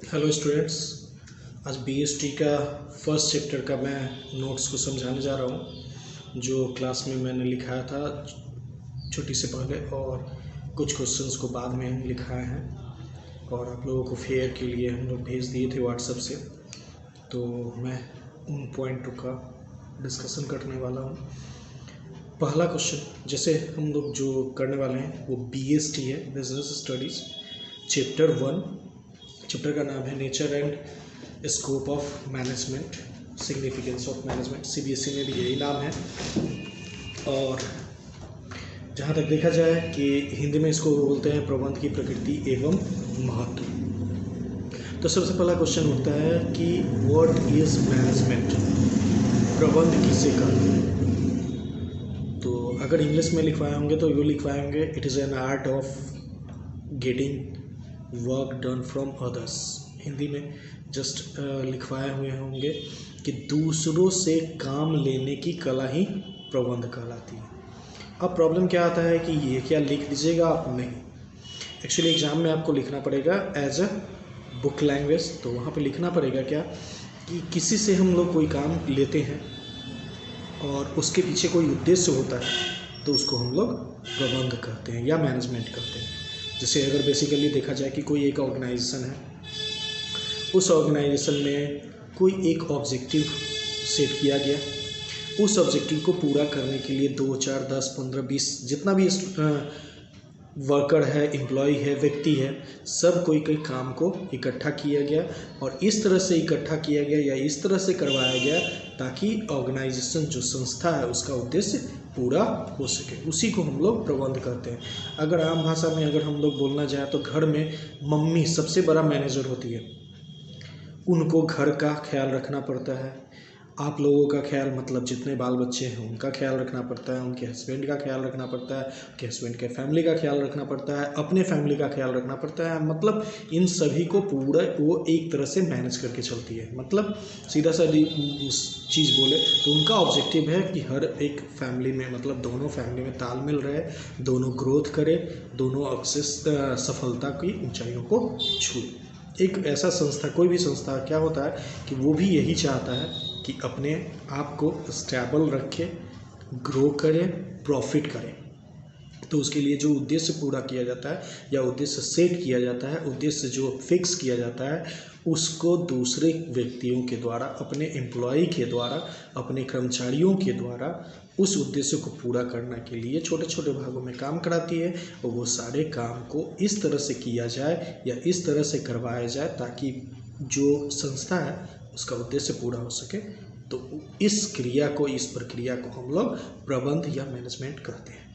Hello students. आज BST का first chapter का मैं नोट्स को समझाने जा रहा हूँ, जो क्लास में मैंने लिखाया था छुट्टी से पहले, और कुछ क्वेश्चंस को बाद में लिखाए हैं और आप लोगों को फेयर के लिए हम लोग भेज दिए थे व्हाट्सएप से। तो मैं उन पॉइंटों का डिस्कशन करने वाला हूँ। पहला क्वेश्चन जैसे हम लोग जो करने वाले हैं वो बीएसटी है, बिजनेस स्टडीज़, चैप्टर 1। चैप्टर का नाम है nature and scope of management, significance of management. CBSE में भी यही नाम है। और जहाँ तक देखा जाए कि हिंदी में इसको बोलते हैं प्रबंध की प्रकृति एवं महत्व। तो सबसे पहला क्वेश्चन उठता है कि व्हाट इज मैनेजमेंट, प्रबंध किसे कहते हैं। तो अगर इंग्लिश में लिखवाए होंगे तो ये लिखवाए होंगे it is an art of getting work done from others. Hindi में जस्ट लिखवाए हुए होंगे कि दूसरों से काम लेने की कला ही प्रबंध कहलाती है। अब प्रॉब्लम क्या आता है कि ये क्या लिख दीजिएगा आप? नहीं, एक्चुअली एग्ज़ाम में आपको लिखना पड़ेगा एज अ बुक लैंग्वेज। तो वहाँ पे लिखना पड़ेगा क्या कि किसी से हम लोग कोई काम लेते हैं और उसके पीछे कोई उद्देश्य होता है तो उसको हम लोग प्रबंध कहते हैं या मैनेजमेंट कहते हैं। जैसे अगर बेसिकली देखा जाए कि कोई एक ऑर्गेनाइजेशन है, उस ऑर्गेनाइजेशन में कोई एक ऑब्जेक्टिव सेट किया गया, उस ऑब्जेक्टिव को पूरा करने के लिए 2, 4, 10, 15, 20 जितना भी वर्कर है, एम्प्लॉय है, व्यक्ति है, सब कोई काम को इकट्ठा किया गया और इस तरह से इकट्ठा किया गया या इस तरह से करवाया गया ताकि ऑर्गेनाइजेशन जो संस्था है उसका उद्देश्य पूरा हो सके। उसी को हम लोग प्रबंध करते हैं। अगर आम भाषा में अगर हम लोग बोलना जाए तो घर में मम्मी सबसे बड़ा मैनेजर होती है, उनको घर का ख्याल रखना पड़ता है। आप लोगों का ख्याल मतलब जितने बाल बच्चे हैं उनका ख्याल रखना पड़ता है, उनके हस्बैंड का ख्याल रखना पड़ता है, उनके हस्बैंड के फैमिली का ख्याल रखना पड़ता है, अपने फैमिली का ख्याल रखना पड़ता है। मतलब इन सभी को पूरा वो एक तरह से मैनेज करके चलती है। मतलब सीधा सा चीज़ बोले तो उनका ऑब्जेक्टिव है कि हर एक फैमिली में, मतलब दोनों फैमिली में तालमेल रहे, दोनों ग्रोथ करे, दोनों सक्सेस सफलता की ऊंचाइयों को छूए। एक ऐसा संस्था, कोई भी संस्था क्या होता है कि वो भी यही चाहता है कि अपने आप को स्टेबल रखे, ग्रो करे, प्रॉफिट करे। तो उसके लिए जो उद्देश्य पूरा किया जाता है या उद्देश्य सेट किया जाता है, उद्देश्य जो फिक्स किया जाता है, उसको दूसरे व्यक्तियों के द्वारा, अपने एम्प्लॉय के द्वारा, अपने कर्मचारियों के द्वारा उस उद्देश्य को पूरा करने के लिए छोटे छोटे भागों में काम कराती है और वो सारे काम को इस तरह से किया जाए या इस तरह से करवाया जाए ताकि जो संस्था है उसका उद्देश्य पूरा हो सके। तो इस क्रिया को, इस प्रक्रिया को हम लोग प्रबंध या मैनेजमेंट कहते हैं।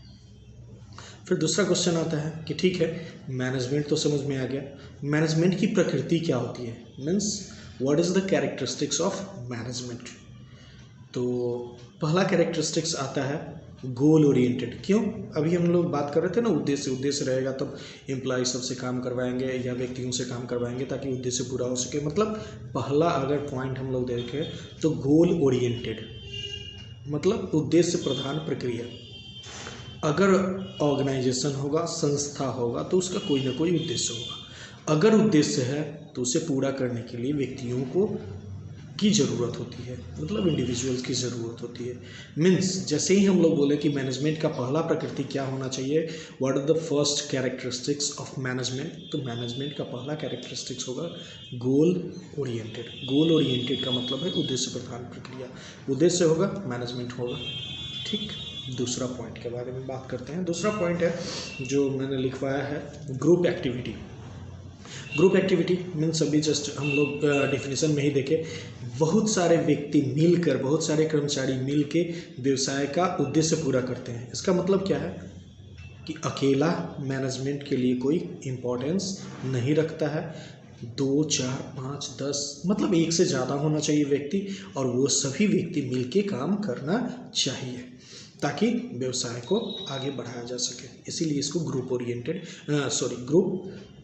फिर दूसरा क्वेश्चन आता है कि ठीक है, मैनेजमेंट तो समझ में आ गया, मैनेजमेंट की प्रकृति क्या होती है, means what is the characteristics of management. तो पहला कैरेक्टरिस्टिक्स आता है गोल ओरिएंटेड। क्यों? अभी हम लोग बात कर रहे थे ना, उद्देश्य रहेगा तब एम्प्लॉय सबसे काम करवाएंगे या व्यक्तियों से काम करवाएंगे ताकि उद्देश्य पूरा हो सके। मतलब पहला अगर पॉइंट हम लोग देखें तो गोल ओरिएंटेड मतलब उद्देश्य प्रधान प्रक्रिया। अगर ऑर्गेनाइजेशन होगा, संस्था होगा तो उसका कोई ना कोई उद्देश्य होगा। अगर उद्देश्य है तो उसे पूरा करने के लिए व्यक्तियों को की ज़रूरत होती है, मतलब इंडिविजुअल्स की ज़रूरत होती है। मीन्स जैसे ही हम लोग बोले कि मैनेजमेंट का पहला प्रकृति क्या होना चाहिए, what are the first characteristics of management, तो मैनेजमेंट का पहला कैरेक्टरिस्टिक्स होगा गोल ओरिएंटेड। गोल ओरिएंटेड का मतलब है उद्देश्य प्रधान प्रक्रिया। उद्देश्य होगा, मैनेजमेंट होगा। ठीक, दूसरा पॉइंट के बारे में बात करते हैं। दूसरा पॉइंट है जो मैंने लिखवाया है group activity. Group activity means अभी जस्ट हम लोग डेफिनेशन में ही देखें, बहुत सारे व्यक्ति मिलकर, बहुत सारे कर्मचारी मिलके व्यवसाय का उद्देश्य पूरा करते हैं। इसका मतलब क्या है कि अकेला मैनेजमेंट के लिए कोई इम्पोर्टेंस नहीं रखता है। 2, 4, 5, 10 मतलब एक से ज़्यादा होना चाहिए व्यक्ति और वो सभी व्यक्ति मिलके काम करना चाहिए ताकि व्यवसाय को आगे बढ़ाया जा सके। इसीलिए इसको ग्रुप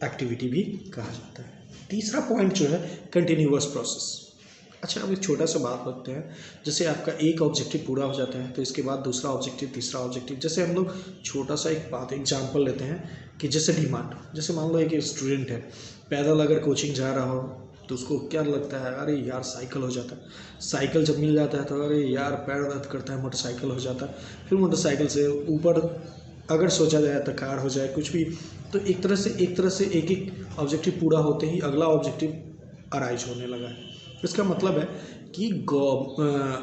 एक्टिविटी भी कहा जाता है। तीसरा पॉइंट जो है कंटिन्यूअस प्रोसेस। अच्छा, अब एक छोटा सा बात करते हैं। जैसे आपका एक ऑब्जेक्टिव पूरा हो जाता है तो इसके बाद दूसरा ऑब्जेक्टिव, तीसरा ऑब्जेक्टिव। जैसे हम लोग छोटा सा एक बात एग्जांपल लेते हैं कि जैसे डिमांड, जैसे मान लो एक स्टूडेंट है, पैदल अगर कोचिंग जा रहा हो तो उसको क्या लगता है, अरे यार साइकिल हो जाता है। साइकिल जब मिल जाता है तो अरे यार पैर दर्द करता है, मोटरसाइकिल हो जाता है। फिर मोटरसाइकिल से ऊपर अगर सोचा जाए तो कार हो जाए, कुछ भी। तो एक तरह से एक एक ऑब्जेक्टिव पूरा होते ही अगला ऑब्जेक्टिव अराइज होने लगा है। इसका मतलब है कि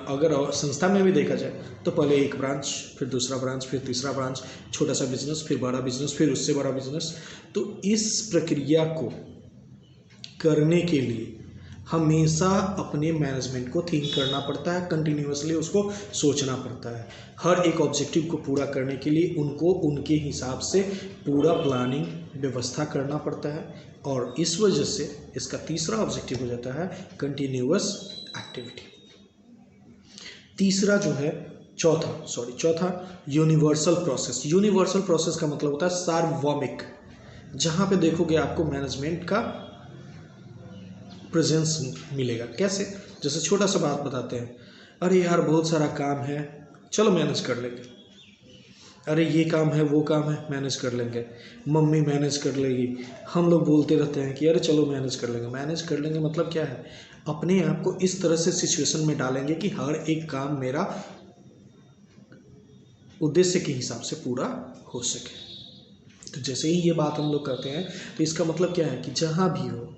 अगर संस्था में भी देखा जाए तो पहले एक ब्रांच, फिर दूसरा ब्रांच, फिर तीसरा ब्रांच, छोटा सा बिजनेस, फिर बड़ा बिजनेस, फिर उससे बड़ा बिजनेस। तो इस प्रक्रिया को करने के लिए हमेशा अपने मैनेजमेंट को थिंक करना पड़ता है, कंटिन्यूअसली उसको सोचना पड़ता है। हर एक ऑब्जेक्टिव को पूरा करने के लिए उनको उनके हिसाब से पूरा प्लानिंग व्यवस्था करना पड़ता है, और इस वजह से इसका तीसरा ऑब्जेक्टिव हो जाता है कंटिन्यूअस एक्टिविटी। तीसरा जो है चौथा यूनिवर्सल प्रोसेस। यूनिवर्सल प्रोसेस का मतलब होता है सार्वभौमिक, जहाँ पे देखोगे आपको मैनेजमेंट का प्रेजेंस मिलेगा। कैसे? जैसे छोटा सा बात बताते हैं, अरे यार बहुत सारा काम है, चलो मैनेज कर लेंगे। अरे ये काम है, वो काम है, मैनेज कर लेंगे, मम्मी मैनेज कर लेगी। हम लोग बोलते रहते हैं कि अरे चलो मैनेज कर लेंगे। मैनेज कर लेंगे मतलब क्या है? अपने आप को इस तरह से सिचुएशन में डालेंगे कि हर एक काम मेरा उद्देश्य के हिसाब से पूरा हो सके। तो जैसे ही ये बात हम लोग करते हैं तो इसका मतलब क्या है कि जहाँ भी हो,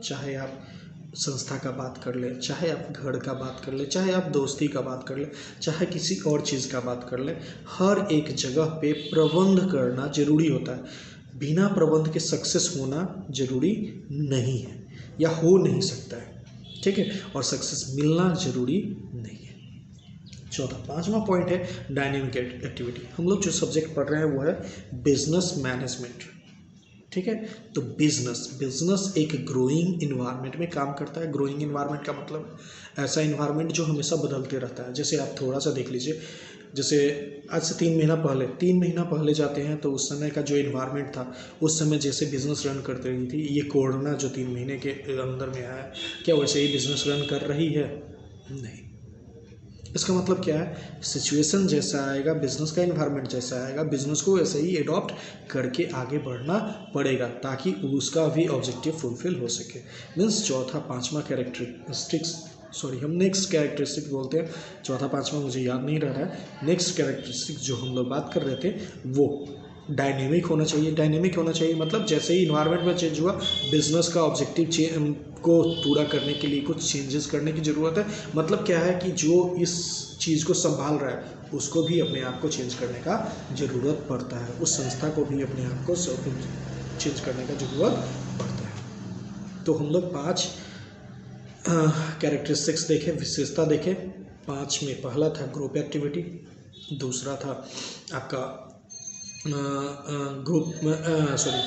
चाहे आप संस्था का बात कर ले, चाहे आप घर का बात कर ले, चाहे आप दोस्ती का बात कर ले, चाहे किसी और चीज़ का बात कर ले, हर एक जगह पे प्रबंध करना जरूरी होता है। बिना प्रबंध के सक्सेस होना जरूरी नहीं है या हो नहीं सकता है, ठीक है। और सक्सेस मिलना जरूरी नहीं है। पांचवा पॉइंट है डायनेमिक एक्टिविटी। हम लोग जो सब्जेक्ट पढ़ रहे हैं वो है बिजनेस मैनेजमेंट, ठीक है। तो बिजनेस एक ग्रोइंग इन्वायरमेंट में काम करता है। ग्रोइंग इन्वायरमेंट का मतलब ऐसा इन्वायरमेंट जो हमेशा बदलते रहता है। जैसे आप थोड़ा सा देख लीजिए, जैसे आज से 3 महीना पहले जाते हैं तो उस समय का जो इन्वायरमेंट था, उस समय जैसे बिजनेस रन करते रही थी, ये कोरोना जो 3 महीने के अंदर में आया, क्या वैसे ही बिजनेस रन कर रही है? नहीं। इसका मतलब क्या है? सिचुएशन जैसा आएगा, बिजनेस का इन्वायरमेंट जैसा आएगा, बिजनेस को वैसे ही एडॉप्ट करके आगे बढ़ना पड़ेगा ताकि उसका भी ऑब्जेक्टिव फुलफिल हो सके। मीन्स पांचवा कैरेक्टरिस्टिक्स, हम नेक्स्ट कैरेक्टरिस्टिक बोलते हैं। पांचवा मुझे याद नहीं रह रहा है। नेक्स्ट कैरेक्टरिस्टिक जो हम लोग बात कर रहे थे वो डायनेमिक होना चाहिए। डायनेमिक होना चाहिए मतलब जैसे ही इन्वायरमेंट में चेंज हुआ, बिजनेस का ऑब्जेक्टिव को पूरा करने के लिए कुछ चेंजेस करने की ज़रूरत है। मतलब क्या है कि जो इस चीज़ को संभाल रहा है उसको भी अपने आप को चेंज करने का ज़रूरत पड़ता है, उस संस्था को भी अपने आप को चेंज करने का ज़रूरत पड़ता है। तो हम लोग 5 कैरेक्टरिस्टिक्स देखे, विशेषता देखे। 5 में पहला था ग्रुप एक्टिविटी, दूसरा था आपका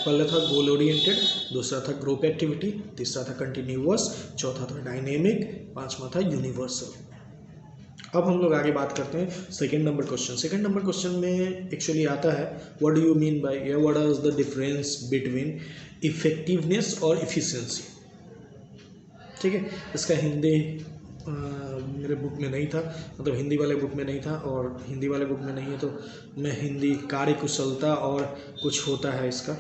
पहला था गोल ओरिएंटेड, दूसरा था ग्रुप एक्टिविटी, तीसरा था कंटिन्यूअस, चौथा था डायनेमिक, पांचवा था यूनिवर्सल। अब हम लोग आगे बात करते हैं second number question. Second number question में एक्चुअली आता है what do you mean by, what is the difference between effectiveness और इफिशिएंसी, ठीक है। इसका हिंदी मेरे बुक में नहीं था, मतलब हिंदी वाले बुक में नहीं था, और हिंदी वाले बुक में नहीं है तो मैं हिंदी कार्यकुशलता और कुछ होता है इसका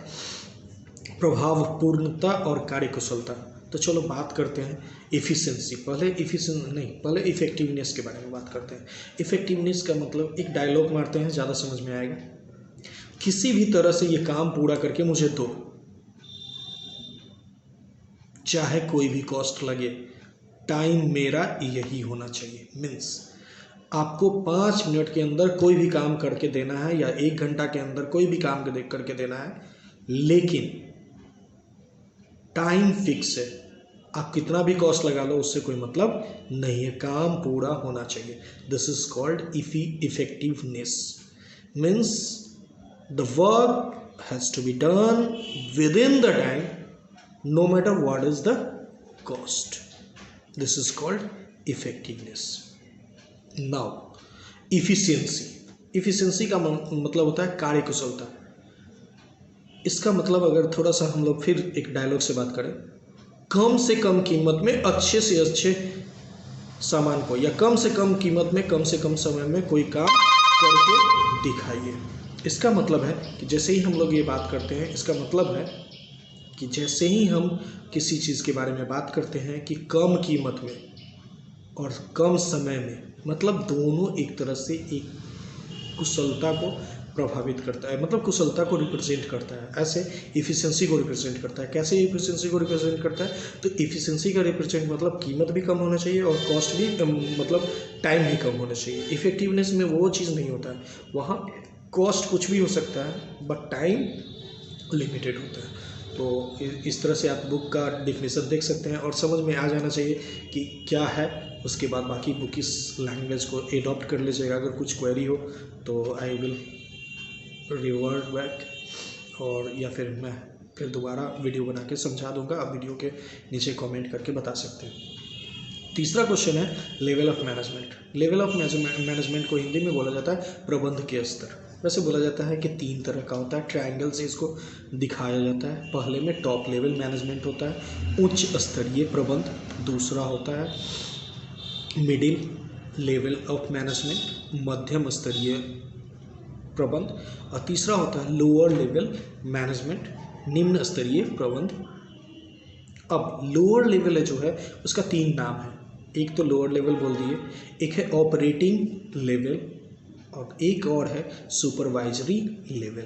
प्रभावपूर्णता और कार्यकुशलता। तो चलो बात करते हैं इफ़िशिएंसी। पहले इफेक्टिवनेस के बारे में बात करते हैं। इफेक्टिवनेस का मतलब एक डायलॉग मारते हैं, ज़्यादा समझ में आएगा। किसी भी तरह से ये काम पूरा करके मुझे दो, चाहे कोई भी कॉस्ट लगे, टाइम मेरा यही होना चाहिए। मीन्स आपको 5 मिनट के अंदर कोई भी काम करके देना है या 1 घंटा के अंदर कोई भी काम करके देना है, लेकिन टाइम फिक्स है। आप कितना भी कॉस्ट लगा लो उससे कोई मतलब नहीं है, काम पूरा होना चाहिए। This is called effectiveness. Means the work has to be done within the time, no matter what is the cost. This is called effectiveness. Now, efficiency. Efficiency का मतलब होता है कार्यकुशलता। इसका मतलब अगर थोड़ा सा हम लोग फिर एक डायलॉग से बात करें, कम से कम कीमत में अच्छे से अच्छे सामान को या कम से कम कीमत में कम से कम समय में कोई काम करके दिखाइए। इसका मतलब है कि जैसे ही हम लोग ये बात करते हैं, इसका मतलब है कि जैसे ही हम किसी चीज़ के बारे में बात करते हैं कि कम कीमत में और कम समय में, मतलब दोनों एक तरह से एक कुशलता को प्रभावित करता है, मतलब कुशलता को रिप्रेजेंट करता है। ऐसे इफ़िशियंसी को रिप्रेजेंट करता है। कैसे इफ़िशियंसी को रिप्रेजेंट करता है? तो इफ़िशियंसी का रिप्रेजेंट मतलब कीमत भी कम होना चाहिए और कॉस्ट भी मतलब टाइम भी कम होना चाहिए। इफ़ेक्टिवनेस में वो चीज़ नहीं होता है, वहाँ कॉस्ट कुछ भी हो सकता है बट टाइम लिमिटेड होता है। तो इस तरह से आप बुक का डिफिनेशन देख सकते हैं और समझ में आ जाना चाहिए कि क्या है। उसके बाद बाकी बुक इस लैंग्वेज को एडॉप्ट कर लीजिएगा। अगर कुछ क्वेरी हो तो आई विल रिवर्ट बैक और या फिर मैं फिर दोबारा वीडियो बना के समझा दूंगा। आप वीडियो के नीचे कमेंट करके बता सकते हैं। तीसरा क्वेश्चन है level of management. Level of management को हिंदी में बोला जाता है प्रबंध के स्तर। वैसे बोला जाता है कि 3 तरह का होता है, ट्रायंगल से इसको दिखाया जाता है। पहले में टॉप लेवल मैनेजमेंट होता है, उच्च स्तरीय प्रबंध। दूसरा होता है मिडिल लेवल ऑफ मैनेजमेंट, मध्यम स्तरीय प्रबंध। और तीसरा होता है लोअर लेवल मैनेजमेंट, निम्न स्तरीय प्रबंध। अब लोअर लेवल जो है उसका 3 नाम है। एक तो लोअर लेवल बोल दिए, एक है ऑपरेटिंग लेवल और एक और है सुपरवाइजरी लेवल।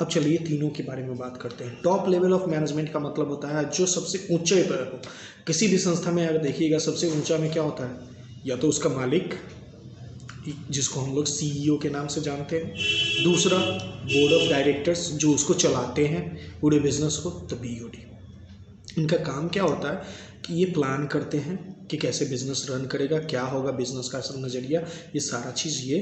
अब चलिए तीनों के बारे में बात करते हैं। टॉप लेवल ऑफ मैनेजमेंट का मतलब होता है जो सबसे ऊंचे पर हो। किसी भी संस्था में अगर देखिएगा सबसे ऊंचा में क्या होता है, या तो उसका मालिक जिसको हम लोग सीईओ के नाम से जानते हैं, दूसरा बोर्ड ऑफ डायरेक्टर्स जो उसको चलाते हैं पूरे बिजनेस को, तो बीओडी। इनका काम क्या होता है कि ये प्लान करते हैं कि कैसे बिजनेस रन करेगा, क्या होगा बिजनेस का सब नज़रिया, ये सारा चीज़ ये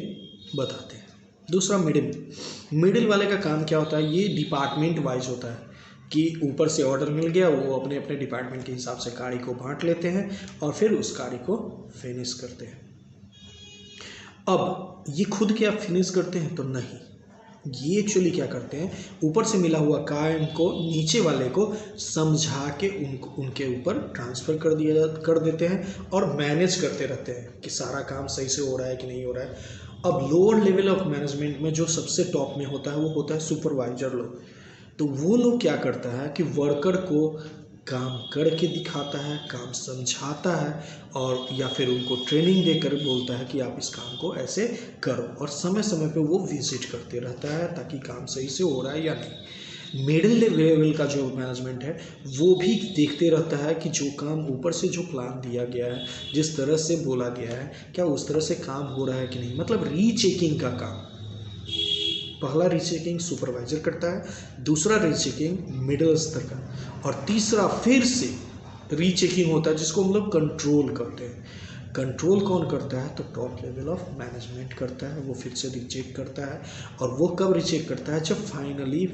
बताते हैं। दूसरा मिडिल वाले का काम क्या होता है, ये डिपार्टमेंट वाइज होता है कि ऊपर से ऑर्डर मिल गया, वो अपने अपने डिपार्टमेंट के हिसाब से कार्य को बांट लेते हैं और फिर उस कार्य को फिनिश करते हैं। अब ये खुद क्या फिनिश करते हैं? तो नहीं, ये एक्चुअली क्या करते हैं, ऊपर से मिला हुआ काम को नीचे वाले को समझा के उनके ऊपर ट्रांसफ़र कर देते हैं और मैनेज करते रहते हैं कि सारा काम सही से हो रहा है कि नहीं हो रहा है। अब लोअर लेवल ऑफ मैनेजमेंट में जो सबसे टॉप में होता है वो होता है सुपरवाइजर लोग। तो वो लोग क्या करता है कि वर्कर को काम करके दिखाता है, काम समझाता है और या फिर उनको ट्रेनिंग देकर बोलता है कि आप इस काम को ऐसे करो, और समय समय पे वो विजिट करते रहता है ताकि काम सही से हो रहा है या नहीं। मिडिल लेवल का जो मैनेजमेंट है वो भी देखते रहता है कि जो काम ऊपर से जो प्लान दिया गया है, जिस तरह से बोला गया है, क्या उस तरह से काम हो रहा है कि नहीं, मतलब रीचेकिंग का काम। पहला रीचेकिंग सुपरवाइजर करता है, दूसरा रीचेकिंग मिडिल स्तर का, और तीसरा फिर से रीचेकिंग होता है जिसको हम लोग कंट्रोल करते हैं। कंट्रोल कौन करता है? तो टॉप लेवल ऑफ मैनेजमेंट करता है। वो फिर से रीचेक करता है, और वो कब रीचेक करता है? जब फाइनली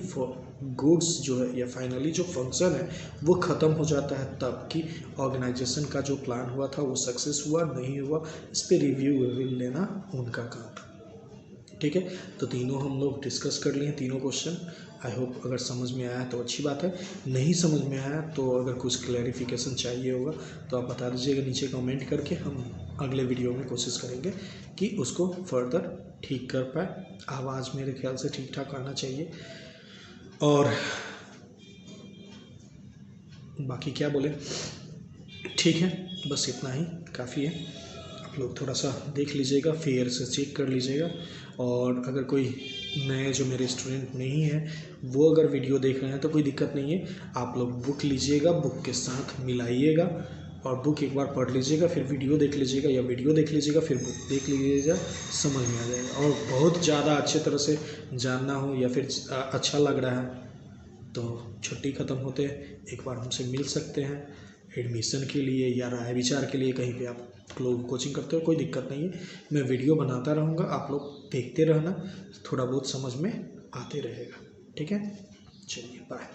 गुड्स जो है या फाइनली जो फंक्शन है वो ख़त्म हो जाता है, तब कि ऑर्गेनाइजेशन का जो प्लान हुआ था वो सक्सेस हुआ नहीं हुआ, इस पर रिव्यू लेना उनका काम। ठीक है, तो तीनों हम लोग डिस्कस कर लिए, तीनों क्वेश्चन। आई होप अगर समझ में आया तो अच्छी बात है, नहीं समझ में आया तो अगर कुछ क्लैरिफिकेशन चाहिए होगा तो आप बता दीजिएगा नीचे कमेंट करके। हम अगले वीडियो में कोशिश करेंगे कि उसको फर्दर ठीक कर पाए। आवाज़ मेरे ख्याल से ठीक ठाक आना चाहिए, और बाकी क्या बोले, ठीक है, बस इतना ही काफ़ी है। आप लोग थोड़ा सा देख लीजिएगा, फेयर से चेक कर लीजिएगा, और अगर कोई नए जो मेरे स्टूडेंट नहीं है वो अगर वीडियो देख रहे हैं तो कोई दिक्कत नहीं है, आप लोग बुक लीजिएगा, बुक के साथ मिलाइएगा और बुक एक बार पढ़ लीजिएगा, फिर वीडियो देख लीजिएगा, या वीडियो देख लीजिएगा फिर बुक देख लीजिएगा, समझ में आ जाएगा। और बहुत ज़्यादा अच्छे तरह से जानना हो या फिर अच्छा लग रहा है तो छुट्टी ख़त्म होते एक बार हमसे मिल सकते हैं एडमिशन के लिए या राय विचार के लिए। कहीं पे आप लोग कोचिंग करते हो कोई दिक्कत नहीं है, मैं वीडियो बनाता रहूँगा, आप लोग देखते रहना, थोड़ा बहुत समझ में आते रहेगा। ठीक है, चलिए बाय।